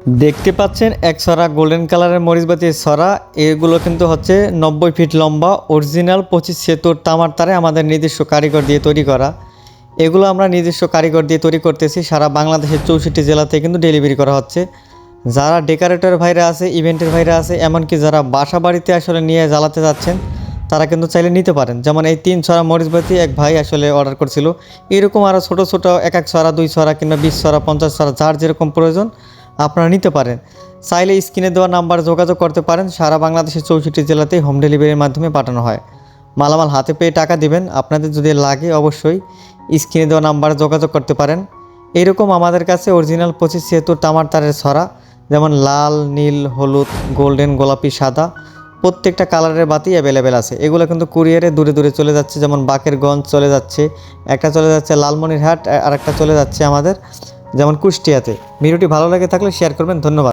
দেখতে পাচ্ছেন এক ছড়া গোল্ডেন কালারের মরিচবাতির ছড়া। এগুলো কিন্তু হচ্ছে 90 ফিট লম্বা অরিজিনাল 25 তামার তারে আমাদের নিজস্ব কারিগর দিয়ে তৈরি করা। এগুলো আমরা নিজস্ব কারিগর দিয়ে তৈরি করতেছি। সারা বাংলাদেশের 64 জেলাতে কিন্তু ডেলিভারি করা হচ্ছে। যারা ডেকোরেটর ভাইরা আছে, ইভেন্টের ভাইরা আছে, এমনকি যারা বাসা বাড়িতে আসলে নিয়ে জ্বালাতে যাচ্ছেন তারা কিন্তু চাইলে নিতে পারেন। যেমন এই 3 ছড়া মরিচবাতি এক ভাই আসলে অর্ডার করছিল। এরকম আরও ছোটো ছোটো এক ছড়া 2 ছড়া কিংবা 20 ছড়া 50 ছড়া যার যেরকম প্রয়োজন আপনারা নিতে পারেন। চাইলে স্ক্রিনে দেওয়া নাম্বার যোগাযোগ করতে পারেন। সারা বাংলাদেশের 64 জেলাতেই হোম ডেলিভারির মাধ্যমে পাঠানো হয়। মালামাল হাতে পেয়ে টাকা দিবেন। আপনাদের যদি লাগে অবশ্যই স্ক্রিনে দেওয়া নাম্বারে যোগাযোগ করতে পারেন। এইরকম আমাদের কাছে অরিজিনাল 25 তামার তারের ছড়া, যেমন লাল, নীল, হলুদ, গোল্ডেন, গোলাপি, সাদা প্রত্যেকটা কালারের বাতি অ্যাভেলেবেল আছে। এগুলো কিন্তু কুরিয়ারে দূরে দূরে চলে যাচ্ছে, যেমন বাকেরগঞ্জ চলে যাচ্ছে, একটা চলে যাচ্ছে লালমনিরহাট, আর একটা চলে যাচ্ছে আমাদের যেমন কুষ্টিয়াতে। ভিডিওটি ভালো লাগে থাকলে শেয়ার করবেন। ধন্যবাদ।